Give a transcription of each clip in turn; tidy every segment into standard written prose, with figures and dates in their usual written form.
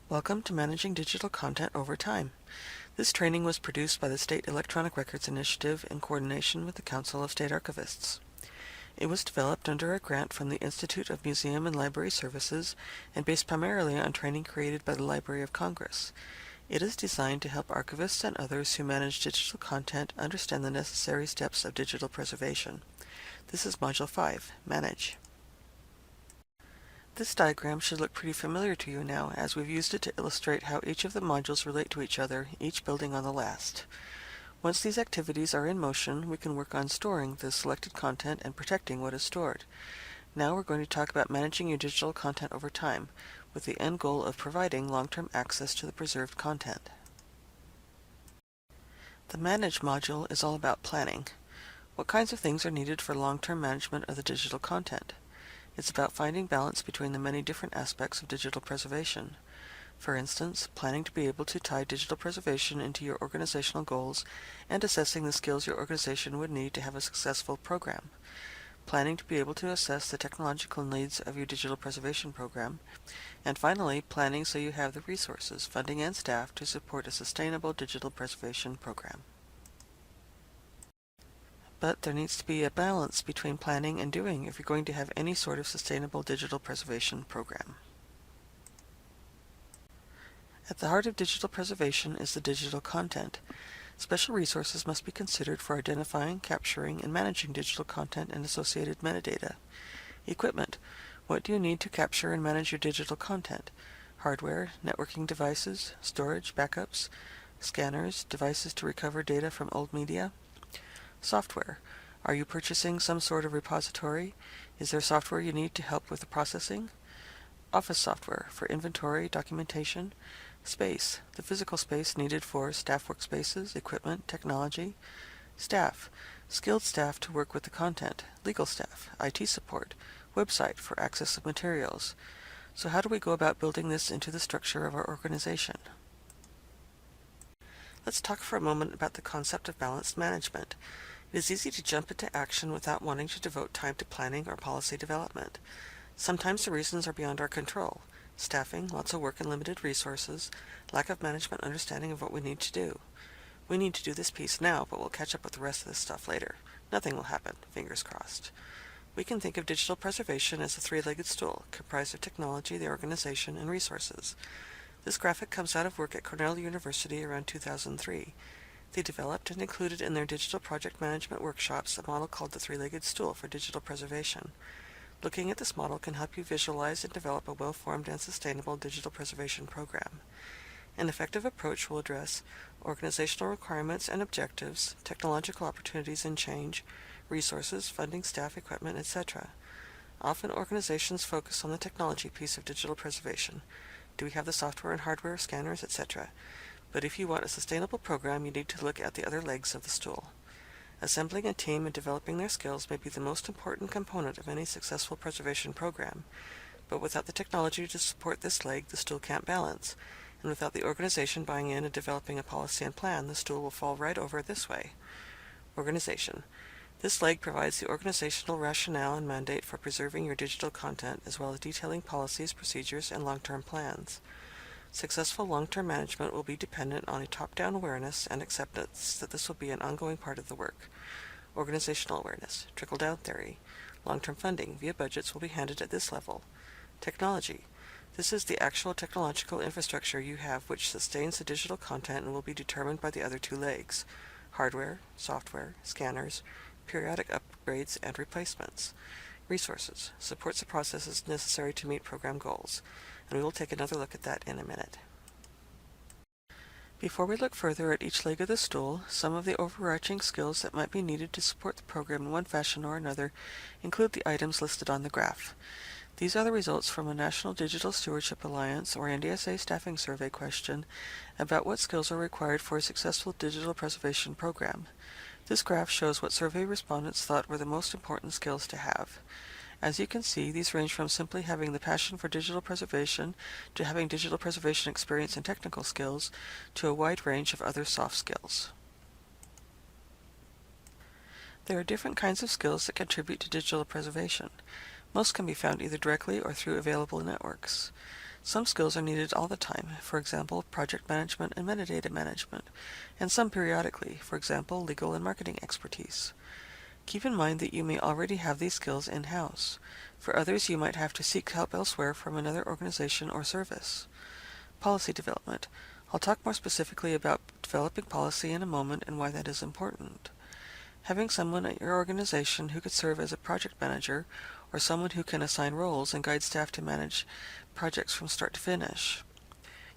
Welcome to Managing Digital Content Over Time. This training was produced by the State Electronic Records Initiative in coordination with the Council of State Archivists. It was developed under a grant from the Institute of Museum and Library Services and based primarily on training created by the Library of Congress. It is designed to help archivists and others who manage digital content understand the necessary steps of digital preservation. This is Module 5, Manage. This diagram should look pretty familiar to you now, as we've used it to illustrate how each of the modules relate to each other, each building on the last. Once these activities are in motion, we can work on storing the selected content and protecting what is stored. Now we're going to talk about managing your digital content over time, with the end goal of providing long-term access to the preserved content. The Manage module is all about planning. What kinds of things are needed for long-term management of the digital content? It's about finding balance between the many different aspects of digital preservation. For instance, planning to be able to tie digital preservation into your organizational goals and assessing the skills your organization would need to have a successful program. Planning to be able to assess the technological needs of your digital preservation program. And finally, planning so you have the resources, funding, and staff to support a sustainable digital preservation program. But there needs to be a balance between planning and doing if you're going to have any sort of sustainable digital preservation program. At the heart of digital preservation is the digital content. Special resources must be considered for identifying, capturing, and managing digital content and associated metadata. Equipment. What do you need to capture and manage your digital content? Hardware, networking devices, storage, backups, scanners, devices to recover data from old media. Software. Are you purchasing some sort of repository? Is there software you need to help with the processing? Office software for inventory, documentation. Space. The physical space needed for staff workspaces, equipment, technology. Staff. Skilled staff to work with the content. Legal staff. IT support. Website for access of materials. So how do we go about building this into the structure of our organization? Let's talk for a moment about the concept of balanced management. It is easy to jump into action without wanting to devote time to planning or policy development. Sometimes the reasons are beyond our control. Staffing, lots of work and limited resources, lack of management understanding of what we need to do. We need to do this piece now, but we'll catch up with the rest of this stuff later. Nothing will happen, fingers crossed. We can think of digital preservation as a three-legged stool, comprised of technology, the organization, and resources. This graphic comes out of work at Cornell University around 2003. They developed and included in their digital project management workshops a model called the three-legged stool for digital preservation. Looking at this model can help you visualize and develop a well-formed and sustainable digital preservation program. An effective approach will address organizational requirements and objectives, technological opportunities and change, resources, funding, staff, equipment, etc. Often organizations focus on the technology piece of digital preservation. Do we have the software and hardware, scanners, etc.? But if you want a sustainable program, you need to look at the other legs of the stool. Assembling a team and developing their skills may be the most important component of any successful preservation program. But without the technology to support this leg, the stool can't balance. And without the organization buying in and developing a policy and plan, the stool will fall right over this way. Organization. This leg provides the organizational rationale and mandate for preserving your digital content, as well as detailing policies, procedures, and long-term plans. Successful long-term management will be dependent on a top-down awareness and acceptance that this will be an ongoing part of the work. Organizational awareness, trickle-down theory. Long-term funding via budgets will be handed at this level. Technology. This is the actual technological infrastructure you have which sustains the digital content and will be determined by the other two legs. Hardware, software, scanners, periodic upgrades and replacements. Resources. Supports the processes necessary to meet program goals. And we will take another look at that in a minute. Before we look further at each leg of the stool, some of the overarching skills that might be needed to support the program in one fashion or another include the items listed on the graph. These are the results from a National Digital Stewardship Alliance, or NDSA, staffing survey question about what skills are required for a successful digital preservation program. This graph shows what survey respondents thought were the most important skills to have. As you can see, these range from simply having the passion for digital preservation to having digital preservation experience and technical skills to a wide range of other soft skills. There are different kinds of skills that contribute to digital preservation. Most can be found either directly or through available networks. Some skills are needed all the time, for example, project management and metadata management, and some periodically, for example, legal and marketing expertise. Keep in mind that you may already have these skills in-house. For others, you might have to seek help elsewhere from another organization or service. Policy development. I'll talk more specifically about developing policy in a moment and why that is important. Having someone at your organization who could serve as a project manager, or someone who can assign roles and guide staff to manage projects from start to finish.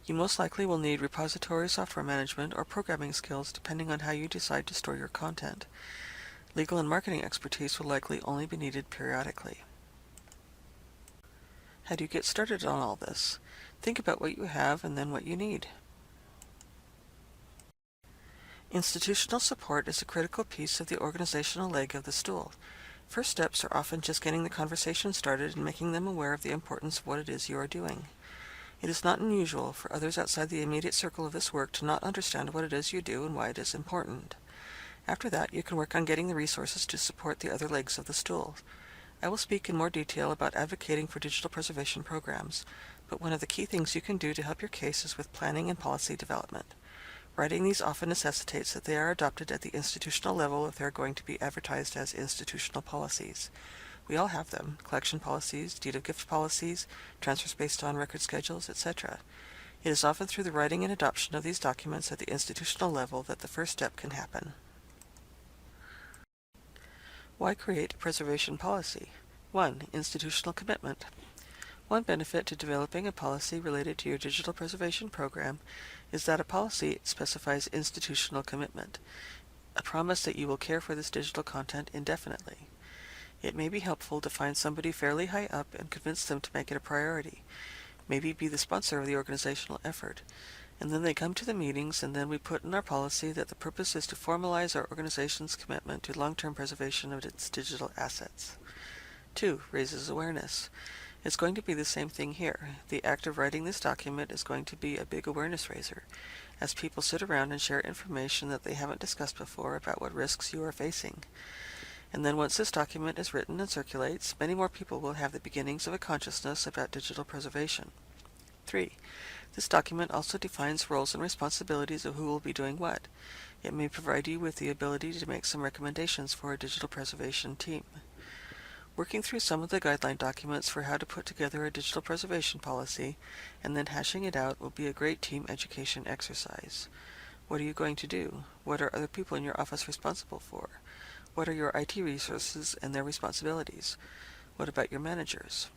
You most likely will need repository software management or programming skills depending on how you decide to store your content. Legal and marketing expertise will likely only be needed periodically. How do you get started on all this? Think about what you have and then what you need. Institutional support is a critical piece of the organizational leg of the stool. First steps are often just getting the conversation started and making them aware of the importance of what it is you are doing. It is not unusual for others outside the immediate circle of this work to not understand what it is you do and why it is important. After that, you can work on getting the resources to support the other legs of the stool. I will speak in more detail about advocating for digital preservation programs, but one of the key things you can do to help your case is with planning and policy development. Writing these often necessitates that they are adopted at the institutional level if they are going to be advertised as institutional policies. We all have them: collection policies, deed of gift policies, transfers based on record schedules, etc. It is often through the writing and adoption of these documents at the institutional level that the first step can happen. Why create a preservation policy? 1. Institutional commitment. One benefit to developing a policy related to your digital preservation program is that a policy specifies institutional commitment, a promise that you will care for this digital content indefinitely. It may be helpful to find somebody fairly high up and convince them to make it a priority, maybe be the sponsor of the organizational effort, and then they come to the meetings, and then we put in our policy that the purpose is to formalize our organization's commitment to long-term preservation of its digital assets. 2. Raises awareness. It's going to be the same thing here. The act of writing this document is going to be a big awareness raiser, as people sit around and share information that they haven't discussed before about what risks you are facing. And then once this document is written and circulates, many more people will have the beginnings of a consciousness about digital preservation. 3. This document also defines roles and responsibilities of who will be doing what. It may provide you with the ability to make some recommendations for a digital preservation team. Working through some of the guideline documents for how to put together a digital preservation policy and then hashing it out will be a great team education exercise. What are you going to do? What are other people in your office responsible for? What are your IT resources and their responsibilities? What about your managers?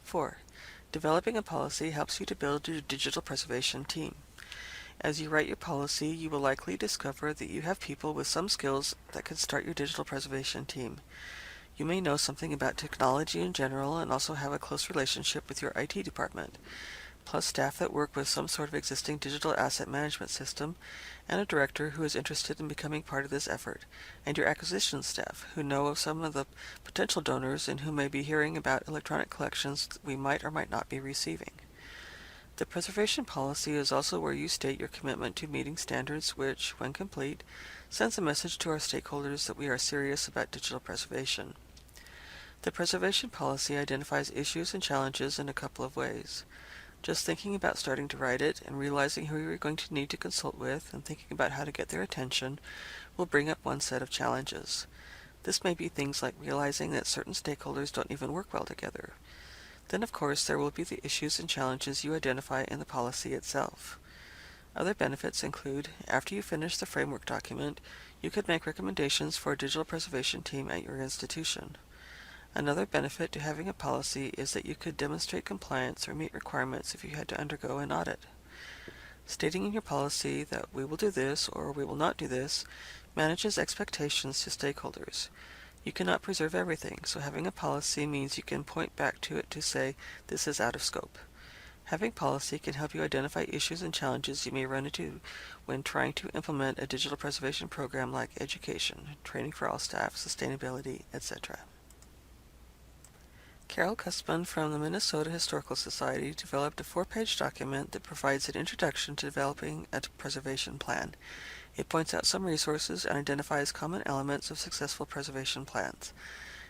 4. Developing a policy helps you to build your digital preservation team. As you write your policy, you will likely discover that you have people with some skills that could start your digital preservation team. You may know something about technology in general and also have a close relationship with your IT department, plus staff that work with some sort of existing digital asset management system, and a director who is interested in becoming part of this effort, and your acquisition staff who know of some of the potential donors and who may be hearing about electronic collections we might or might not be receiving. The preservation policy is also where you state your commitment to meeting standards which, when complete, sends a message to our stakeholders that we are serious about digital preservation. The preservation policy identifies issues and challenges in a couple of ways. Just thinking about starting to write it and realizing who you're going to need to consult with and thinking about how to get their attention will bring up one set of challenges. This may be things like realizing that certain stakeholders don't even work well together. Then, of course, there will be the issues and challenges you identify in the policy itself. Other benefits include, after you finish the framework document, you could make recommendations for a digital preservation team at your institution. Another benefit to having a policy is that you could demonstrate compliance or meet requirements if you had to undergo an audit. Stating in your policy that we will do this or we will not do this manages expectations to stakeholders. You cannot preserve everything, so having a policy means you can point back to it to say, this is out of scope. Having policy can help you identify issues and challenges you may run into when trying to implement a digital preservation program like education, training for all staff, sustainability, etc. Carol Cuspin from the Minnesota Historical Society developed a 4-page document that provides an introduction to developing a preservation plan. It points out some resources and identifies common elements of successful preservation plans.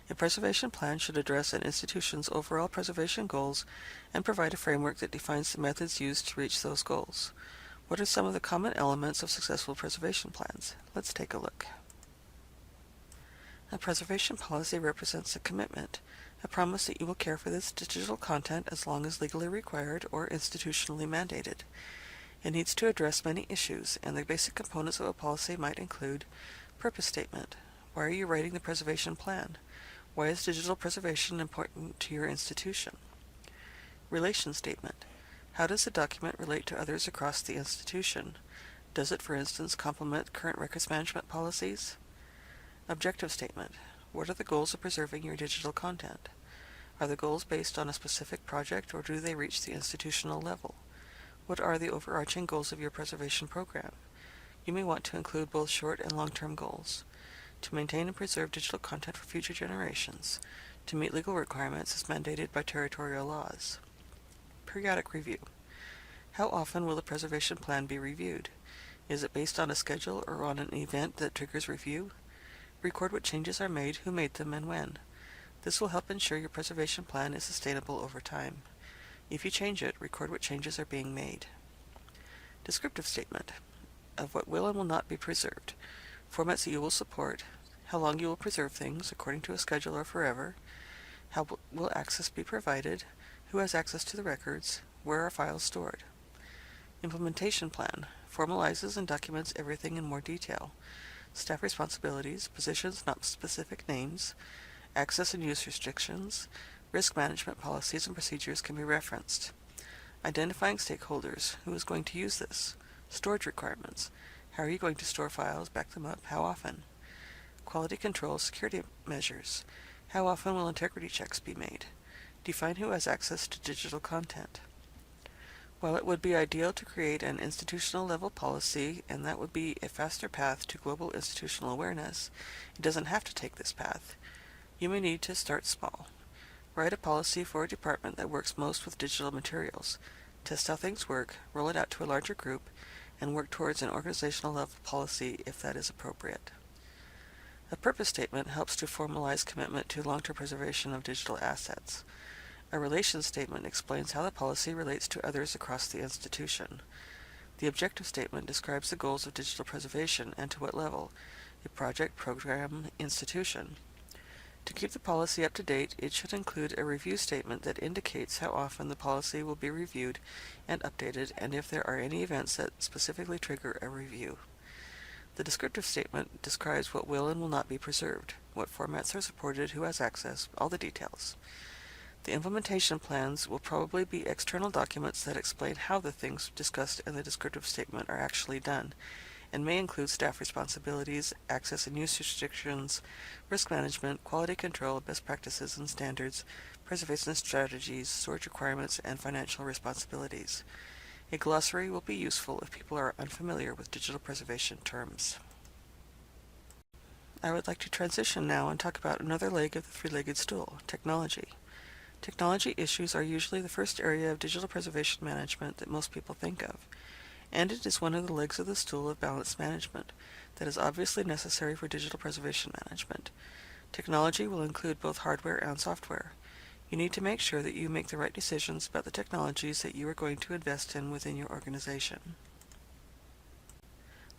A preservation plan should address an institution's overall preservation goals and provide a framework that defines the methods used to reach those goals. What are some of the common elements of successful preservation plans? Let's take a look. A preservation policy represents a commitment, a promise that you will care for this digital content as long as legally required or institutionally mandated. It needs to address many issues, and the basic components of a policy might include purpose statement. Why are you writing the preservation plan? Why is digital preservation important to your institution? Relation statement. How does the document relate to others across the institution? Does it, for instance, complement current records management policies? Objective statement. What are the goals of preserving your digital content? Are the goals based on a specific project, or do they reach the institutional level? What are the overarching goals of your preservation program? You may want to include both short and long-term goals. To maintain and preserve digital content for future generations. To meet legal requirements as mandated by territorial laws. Periodic review. How often will the preservation plan be reviewed? Is it based on a schedule or on an event that triggers review? Record what changes are made, who made them, and when. This will help ensure your preservation plan is sustainable over time. If you change it, record what changes are being made. Descriptive statement. Of what will and will not be preserved. Formats that you will support. How long you will preserve things, according to a schedule or forever. How will access be provided? Who has access to the records? Where are files stored? Implementation plan. Formalizes and documents everything in more detail. Staff responsibilities, positions, not specific names, access and use restrictions, risk management policies and procedures can be referenced. Identifying stakeholders, who is going to use this, storage requirements, how are you going to store files, back them up, how often, quality control, security measures, how often will integrity checks be made, define who has access to digital content. While it would be ideal to create an institutional level policy, and that would be a faster path to global institutional awareness, it doesn't have to take this path. You may need to start small. Write a policy for a department that works most with digital materials. Test how things work, roll it out to a larger group, and work towards an organizational level policy if that is appropriate. A purpose statement helps to formalize commitment to long-term preservation of digital assets. A relations statement explains how the policy relates to others across the institution. The objective statement describes the goals of digital preservation and to what level, a project, program, institution. To keep the policy up to date, it should include a review statement that indicates how often the policy will be reviewed and updated, and if there are any events that specifically trigger a review. The descriptive statement describes what will and will not be preserved, what formats are supported, who has access, all the details. The implementation plans will probably be external documents that explain how the things discussed in the descriptive statement are actually done, and may include staff responsibilities, access and use restrictions, risk management, quality control, best practices and standards, preservation strategies, storage requirements, and financial responsibilities. A glossary will be useful if people are unfamiliar with digital preservation terms. I would like to transition now and talk about another leg of the three-legged stool, technology. Technology issues are usually the first area of digital preservation management that most people think of, and it is one of the legs of the stool of balanced management that is obviously necessary for digital preservation management. Technology will include both hardware and software. You need to make sure that you make the right decisions about the technologies that you are going to invest in within your organization.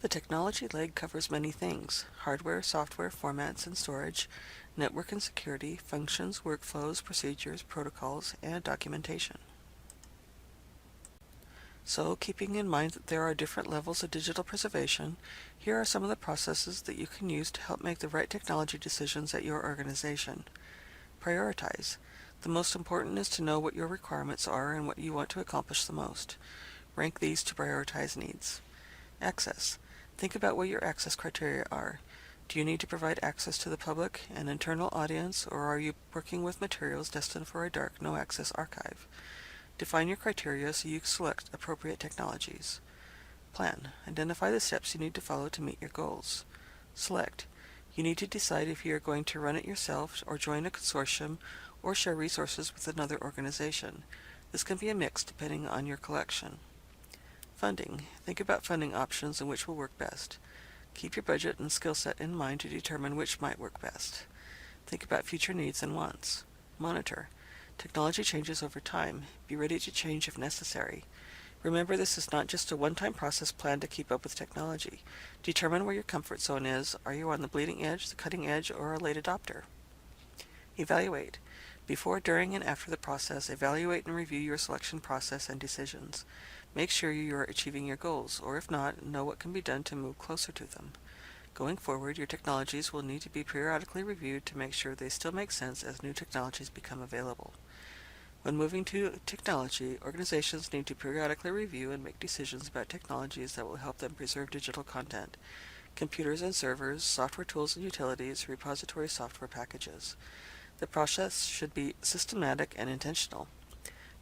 The technology leg covers many things: hardware, software, formats and storage, network and security, functions, workflows, procedures, protocols, and documentation. So, keeping in mind that there are different levels of digital preservation, here are some of the processes that you can use to help make the right technology decisions at your organization. Prioritize. The most important is to know what your requirements are and what you want to accomplish the most. Rank these to prioritize needs. Access. Think about what your access criteria are. Do you need to provide access to the public, an internal audience, or are you working with materials destined for a dark, no-access archive? Define your criteria so you select appropriate technologies. Plan. Identify the steps you need to follow to meet your goals. Select. You need to decide if you are going to run it yourself or join a consortium or share resources with another organization. This can be a mix depending on your collection. Funding. Think about funding options and which will work best. Keep your budget and skill set in mind to determine which might work best. Think about future needs and wants. Monitor. Technology changes over time. Be ready to change if necessary. Remember, this is not just a one-time process planned to keep up with technology. Determine where your comfort zone is. Are you on the bleeding edge, the cutting edge, or a late adopter? Evaluate. Before, during, and after the process, evaluate and review your selection process and decisions. Make sure you are achieving your goals, or if not, know what can be done to move closer to them. Going forward, your technologies will need to be periodically reviewed to make sure they still make sense as new technologies become available. When moving to technology, organizations need to periodically review and make decisions about technologies that will help them preserve digital content. Computers and servers, software tools and utilities, repository software packages. The process should be systematic and intentional.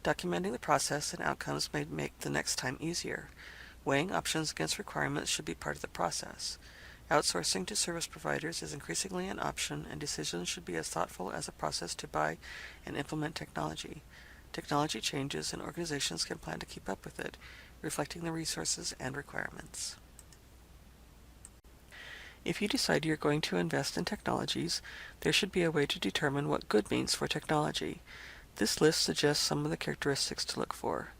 Documenting the process and outcomes may make the next time easier. Weighing options against requirements should be part of the process. Outsourcing to service providers is increasingly an option, and decisions should be as thoughtful as a process to buy and implement technology. Technology changes, and organizations can plan to keep up with it, reflecting the resources and requirements. If you decide you're going to invest in technologies, there should be a way to determine what good means for technology. This list suggests some of the characteristics to look for.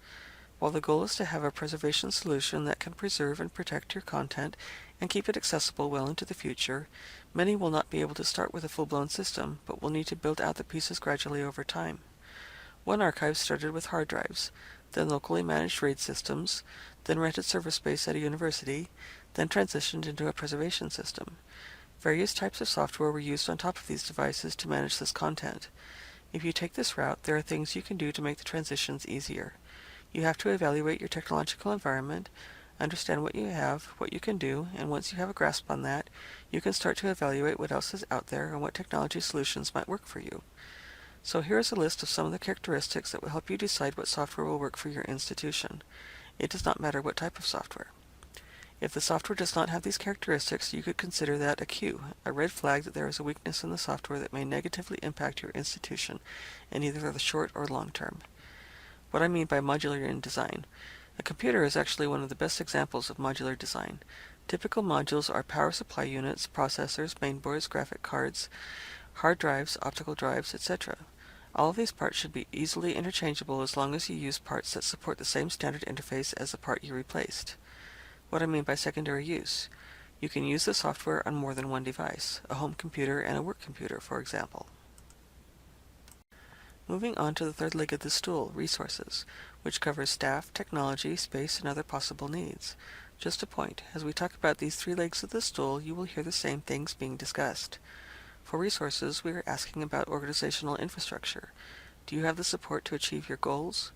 While the goal is to have a preservation solution that can preserve and protect your content and keep it accessible well into the future, many will not be able to start with a full-blown system, but will need to build out the pieces gradually over time. One archive started with hard drives, then locally managed RAID systems, then rented server space at a university, then transitioned into a preservation system. Various types of software were used on top of these devices to manage this content. If you take this route, there are things you can do to make the transitions easier. You have to evaluate your technological environment, understand what you have, what you can do, and once you have a grasp on that, you can start to evaluate what else is out there and what technology solutions might work for you. So here is a list of some of the characteristics that will help you decide what software will work for your institution. It does not matter what type of software. If the software does not have these characteristics, you could consider that a Q, a red flag that there is a weakness in the software that may negatively impact your institution in either the short or long term. What I mean by modular in design. A computer is actually one of the best examples of modular design. Typical modules are power supply units, processors, mainboards, graphic cards, hard drives, optical drives, etc. All of these parts should be easily interchangeable as long as you use parts that support the same standard interface as the part you replaced. What I mean by secondary use. You can use the software on more than one device, a home computer and a work computer, for example. Moving on to the third leg of the stool, resources, which covers staff, technology, space, and other possible needs. Just a point, as we talk about these three legs of the stool, you will hear the same things being discussed. For resources, we are asking about organizational infrastructure. Do you have the support to achieve your goals?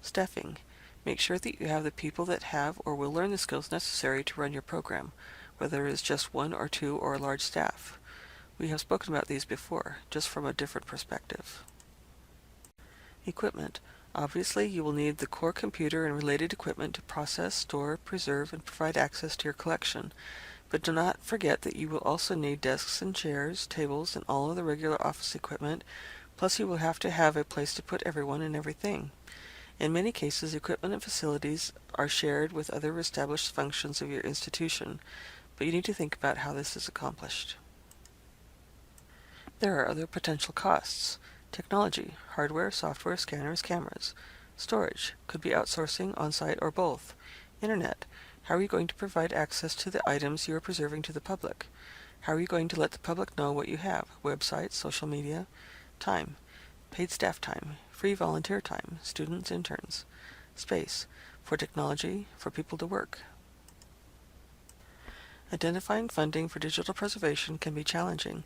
Staffing. Make sure that you have the people that have or will learn the skills necessary to run your program, whether it is just one or two or a large staff. We have spoken about these before, just from a different perspective. Equipment. Obviously, you will need the core computer and related equipment to process, store, preserve, and provide access to your collection. But do not forget that you will also need desks and chairs, tables, and all of the regular office equipment, plus you will have to have a place to put everyone and everything. In many cases, equipment and facilities are shared with other established functions of your institution, but you need to think about how this is accomplished. There are other potential costs. Technology, hardware, software, scanners, cameras. Storage, could be outsourcing, on-site, or both. Internet, how are you going to provide access to the items you are preserving to the public? How are you going to let the public know what you have? Websites, social media. Time, paid staff time, free volunteer time, students, interns. Space, for technology, for people to work. Identifying funding for digital preservation can be challenging,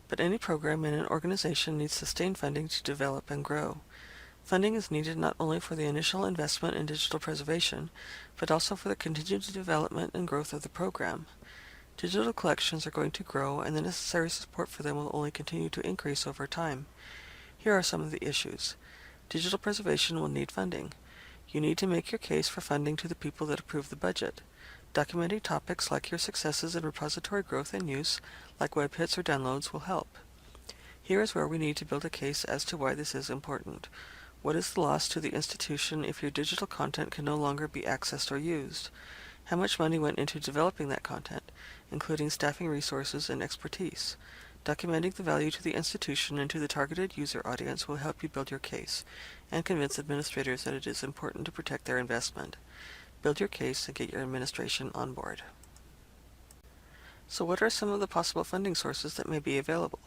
but any program in an organization needs sustained funding to develop and grow. Funding is needed not only for the initial investment in digital preservation, but also for the continued development and growth of the program. Digital collections are going to grow, and the necessary support for them will only continue to increase over time. Here are some of the issues. Digital preservation will need funding. You need to make your case for funding to the people that approve the budget. Documenting topics like your successes in repository growth and use, like web hits or downloads, will help. Here is where we need to build a case as to why this is important. What is the loss to the institution if your digital content can no longer be accessed or used? How much money went into developing that content, including staffing resources and expertise? Documenting the value to the institution and to the targeted user audience will help you build your case and convince administrators that it is important to protect their investment. Build your case and get your administration on board. So what are some of the possible funding sources that may be available?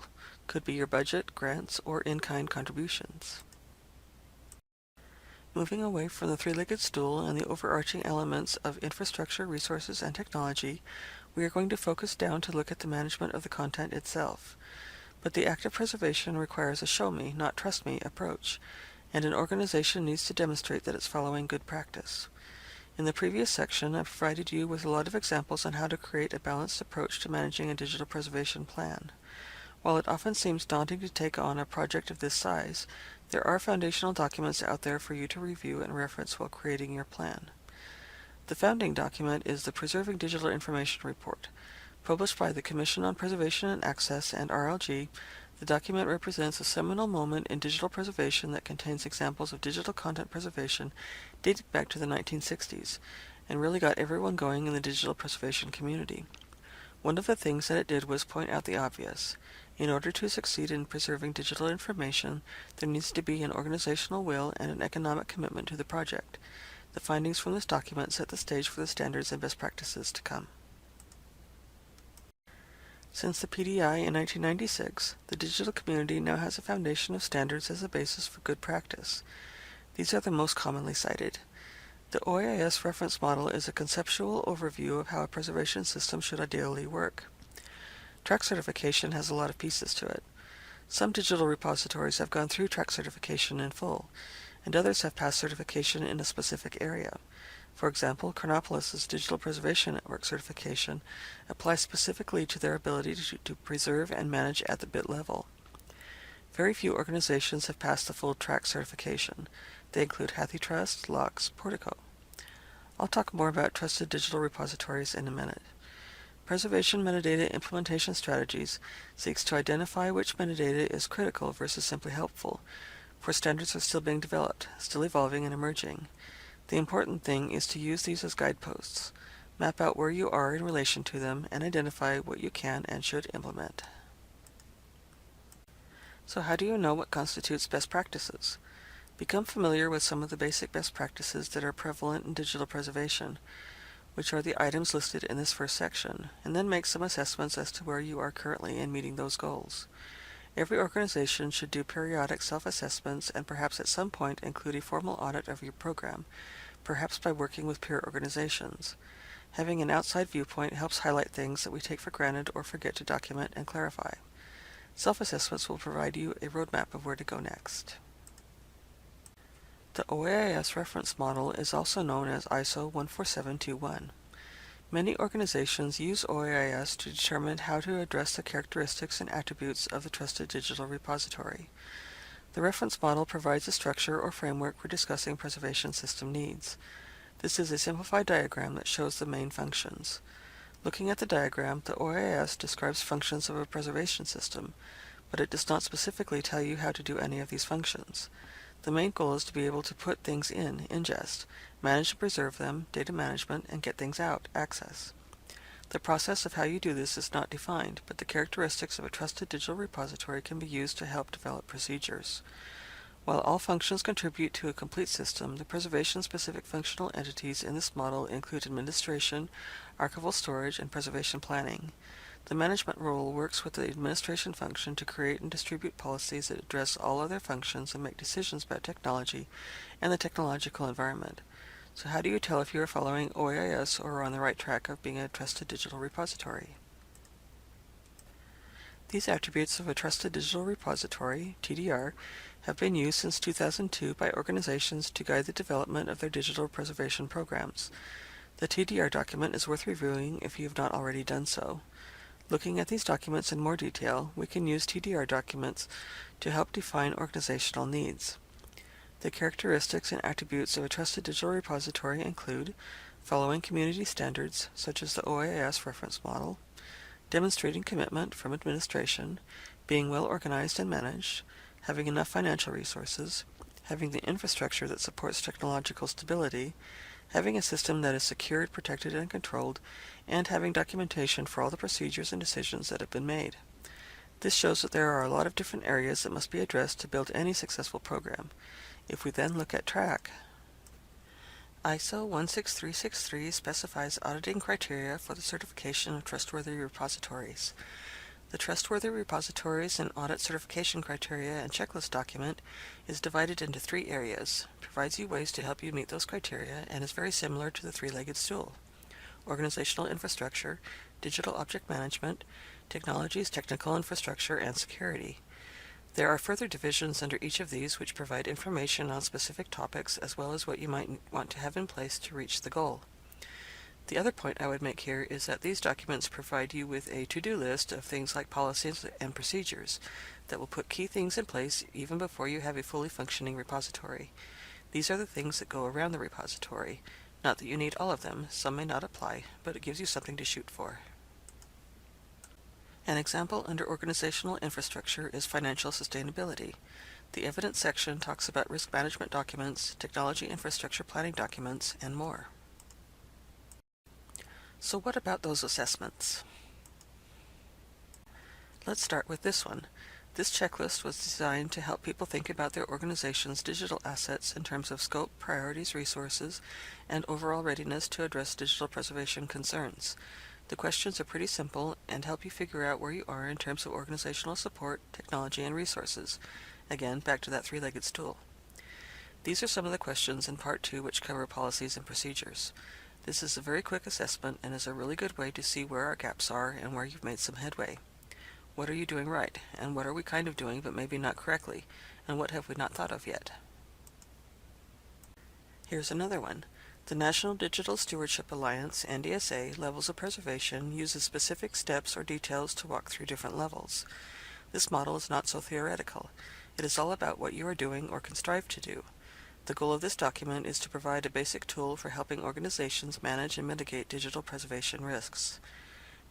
Could be your budget, grants, or in-kind contributions. Moving away from the three-legged stool and the overarching elements of infrastructure, resources, and technology, we are going to focus down to look at the management of the content itself. But the act of preservation requires a show me, not trust me approach, and an organization needs to demonstrate that it's following good practice. In the previous section, I provided you with a lot of examples on how to create a balanced approach to managing a digital preservation plan. While it often seems daunting to take on a project of this size, there are foundational documents out there for you to review and reference while creating your plan. The founding document is the Preserving Digital Information Report. Published by the Commission on Preservation and Access and RLG, the document represents a seminal moment in digital preservation that contains examples of digital content preservation dating back to the 1960s, and really got everyone going in the digital preservation community. One of the things that it did was point out the obvious. In order to succeed in preserving digital information, there needs to be an organizational will and an economic commitment to the project. The findings from this document set the stage for the standards and best practices to come. Since the PDI in 1996, the digital community now has a foundation of standards as a basis for good practice. These are the most commonly cited. The OAIS reference model is a conceptual overview of how a preservation system should ideally work. Track certification has a lot of pieces to it. Some digital repositories have gone through track certification in full, and others have passed certification in a specific area. For example, Chronopolis' Digital Preservation Network certification applies specifically to their ability to preserve and manage at the bit level. Very few organizations have passed the full track certification. They include HathiTrust, LOX, Portico. I'll talk more about trusted digital repositories in a minute. Preservation Metadata Implementation Strategies seeks to identify which metadata is critical versus simply helpful, for standards are still being developed, still evolving and emerging. The important thing is to use these as guideposts, map out where you are in relation to them, and identify what you can and should implement. So how do you know what constitutes best practices? Become familiar with some of the basic best practices that are prevalent in digital preservation, which are the items listed in this first section, and then make some assessments as to where you are currently in meeting those goals. Every organization should do periodic self-assessments and perhaps at some point include a formal audit of your program, perhaps by working with peer organizations. Having an outside viewpoint helps highlight things that we take for granted or forget to document and clarify. Self-assessments will provide you a roadmap of where to go next. The OAIS reference model is also known as ISO 14721. Many organizations use OAIS to determine how to address the characteristics and attributes of the trusted digital repository. The reference model provides a structure or framework for discussing preservation system needs. This is a simplified diagram that shows the main functions. Looking at the diagram, the OAIS describes functions of a preservation system, but it does not specifically tell you how to do any of these functions. The main goal is to be able to put things in, ingest, manage and preserve them, data management, and get things out, access. The process of how you do this is not defined, but the characteristics of a trusted digital repository can be used to help develop procedures. While all functions contribute to a complete system, the preservation-specific functional entities in this model include administration, archival storage, and preservation planning. The management role works with the administration function to create and distribute policies that address all other functions and make decisions about technology and the technological environment. So how do you tell if you are following OAIS or are on the right track of being a trusted digital repository? These attributes of a trusted digital repository, TDR, have been used since 2002 by organizations to guide the development of their digital preservation programs. The TDR document is worth reviewing if you have not already done so. Looking at these documents in more detail, we can use TDR documents to help define organizational needs. The characteristics and attributes of a trusted digital repository include following community standards, such as the OAIS reference model, demonstrating commitment from administration, being well organized and managed, having enough financial resources, having the infrastructure that supports technological stability, having a system that is secured, protected, and controlled, and having documentation for all the procedures and decisions that have been made. This shows that there are a lot of different areas that must be addressed to build any successful program. If we then look at track, ISO 16363 specifies auditing criteria for the certification of trustworthy repositories. The Trustworthy Repositories and Audit Certification Criteria and Checklist document is divided into 3 areas, provides you ways to help you meet those criteria, and is very similar to the three-legged stool: organizational infrastructure, digital object management, technologies, technical infrastructure, and security. There are further divisions under each of these which provide information on specific topics as well as what you might want to have in place to reach the goal. The other point I would make here is that these documents provide you with a to-do list of things like policies and procedures that will put key things in place even before you have a fully functioning repository. These are the things that go around the repository. Not that you need all of them, some may not apply, but it gives you something to shoot for. An example under organizational infrastructure is financial sustainability. The evidence section talks about risk management documents, technology infrastructure planning documents, and more. So what about those assessments? Let's start with this one. This checklist was designed to help people think about their organization's digital assets in terms of scope, priorities, resources, and overall readiness to address digital preservation concerns. The questions are pretty simple and help you figure out where you are in terms of organizational support, technology, and resources. Again, back to that three-legged stool. These are some of the questions in Part 2 which cover policies and procedures. This is a very quick assessment and is a really good way to see where our gaps are and where you've made some headway. What are you doing right, and what are we kind of doing but maybe not correctly, and what have we not thought of yet? Here's another one. The National Digital Stewardship Alliance, NDSA, Levels of Preservation uses specific steps or details to walk through different levels. This model is not so theoretical. It is all about what you are doing or can strive to do. The goal of this document is to provide a basic tool for helping organizations manage and mitigate digital preservation risks.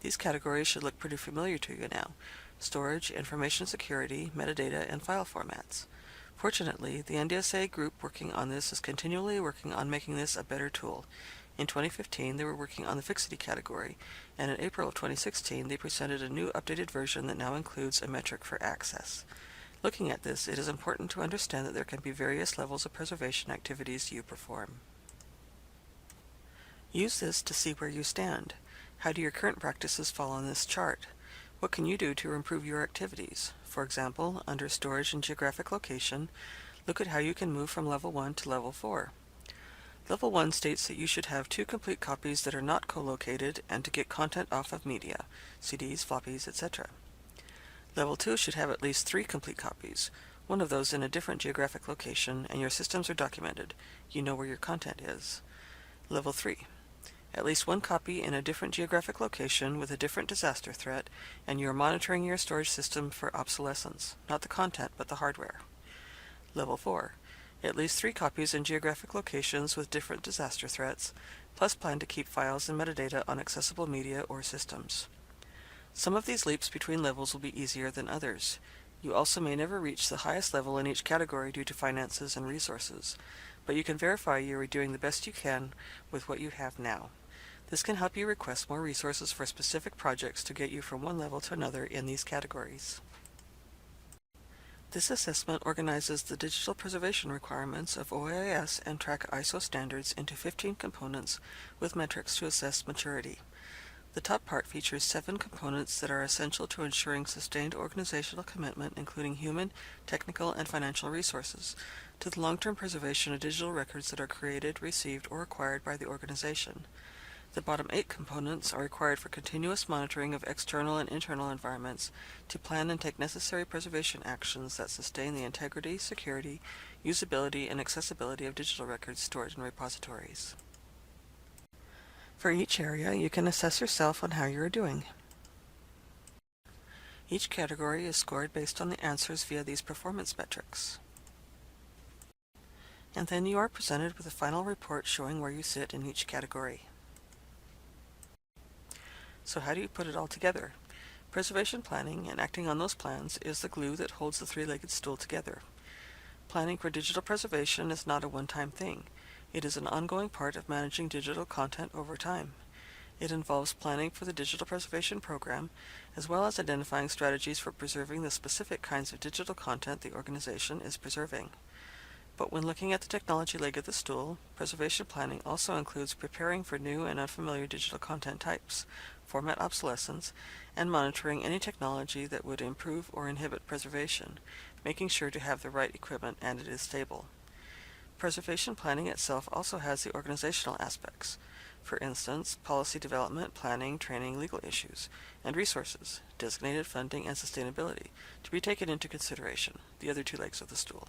These categories should look pretty familiar to you now: storage, information security, metadata, and file formats. Fortunately, the NDSA group working on this is continually working on making this a better tool. In 2015, they were working on the fixity category, and in April of 2016, they presented a new updated version that now includes a metric for access. Looking at this, it is important to understand that there can be various levels of preservation activities you perform. Use this to see where you stand. How do your current practices fall on this chart? What can you do to improve your activities? For example, under Storage and Geographic Location, look at how you can move from Level 1 to Level 4. Level 1 states that you should have 2 complete copies that are not co-located and to get content off of media, CDs, floppies, etc. Level 2 should have at least 3 complete copies, one of those in a different geographic location, and your systems are documented. You know where your content is. Level 3. At least 1 copy in a different geographic location with a different disaster threat, and you are monitoring your storage system for obsolescence, not the content but the hardware. Level 4. At least 3 copies in geographic locations with different disaster threats, plus plan to keep files and metadata on accessible media or systems. Some of these leaps between levels will be easier than others. You also may never reach the highest level in each category due to finances and resources, but you can verify you are doing the best you can with what you have now. This can help you request more resources for specific projects to get you from one level to another in these categories. This assessment organizes the digital preservation requirements of OIS and track ISO standards into 15 components with metrics to assess maturity. The top part features 7 components that are essential to ensuring sustained organizational commitment, including human, technical, and financial resources, to the long-term preservation of digital records that are created, received, or acquired by the organization. The bottom 8 components are required for continuous monitoring of external and internal environments to plan and take necessary preservation actions that sustain the integrity, security, usability, and accessibility of digital records stored in repositories. For each area, you can assess yourself on how you are doing. Each category is scored based on the answers via these performance metrics. And then you are presented with a final report showing where you sit in each category. So how do you put it all together? Preservation planning and acting on those plans is the glue that holds the three-legged stool together. Planning for digital preservation is not a one-time thing. It is an ongoing part of managing digital content over time. It involves planning for the digital preservation program, as well as identifying strategies for preserving the specific kinds of digital content the organization is preserving. But when looking at the technology leg of the stool, preservation planning also includes preparing for new and unfamiliar digital content types, format obsolescence, and monitoring any technology that would improve or inhibit preservation, making sure to have the right equipment and it is stable. Preservation planning itself also has the organizational aspects. For instance, policy development, planning, training, legal issues, and resources, designated funding, and sustainability, to be taken into consideration, the other two legs of the stool.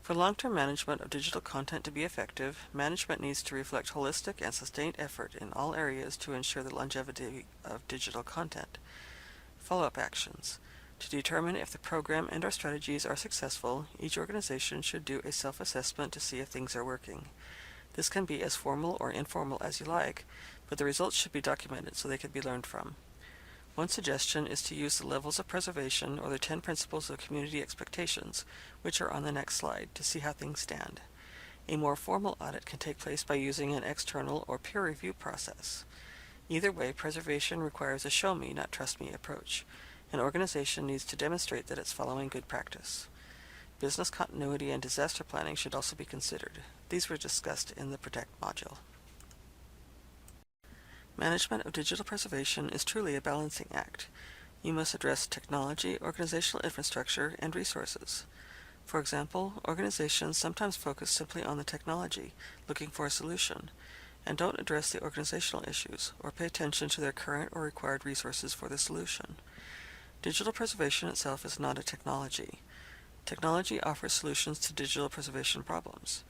For long-term management of digital content to be effective, management needs to reflect holistic and sustained effort in all areas to ensure the longevity of digital content. Follow-up actions. To determine if the program and our strategies are successful, each organization should do a self-assessment to see if things are working. This can be as formal or informal as you like, but the results should be documented so they can be learned from. One suggestion is to use the levels of preservation or the 10 principles of community expectations, which are on the next slide, to see how things stand. A more formal audit can take place by using an external or peer review process. Either way, preservation requires a show me, not trust me approach. An organization needs to demonstrate that it's following good practice. Business continuity and disaster planning should also be considered. These were discussed in the Protect module. Management of digital preservation is truly a balancing act. You must address technology, organizational infrastructure, and resources. For example, organizations sometimes focus simply on the technology, looking for a solution, and don't address the organizational issues or pay attention to their current or required resources for the solution. Digital preservation itself is not a technology. Technology offers solutions to digital preservation problems.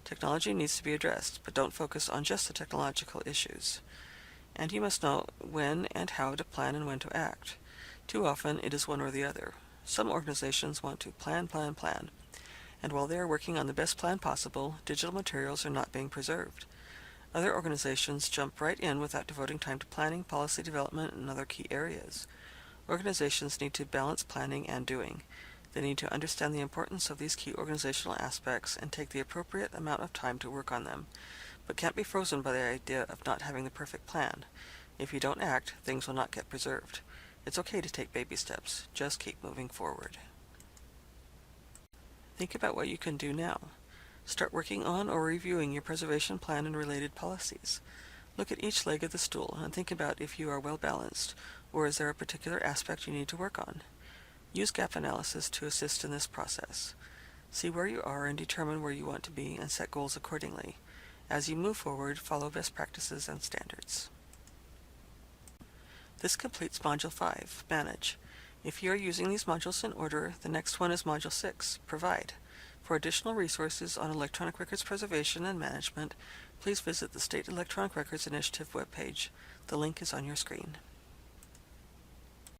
Technology needs to be addressed, but don't focus on just the technological issues. And you must know when and how to plan and when to act. Too often, it is one or the other. Some organizations want to plan, and while they are working on the best plan possible, digital materials are not being preserved. Other organizations jump right in without devoting time to planning, policy development, and other key areas. Organizations need to balance planning and doing. They need to understand the importance of these key organizational aspects and take the appropriate amount of time to work on them, but can't be frozen by the idea of not having the perfect plan. If you don't act, things will not get preserved. It's okay to take baby steps. Just keep moving forward. Think about what you can do now. Start working on or reviewing your preservation plan and related policies. Look at each leg of the stool and think about if you are well balanced, or is there a particular aspect you need to work on. Use gap analysis to assist in this process. See where you are and determine where you want to be and set goals accordingly. As you move forward, follow best practices and standards. This completes Module 5, Manage. If you are using these modules in order, the next one is Module 6, Provide. For additional resources on electronic records preservation and management, please visit the State Electronic Records Initiative webpage. The link is on your screen.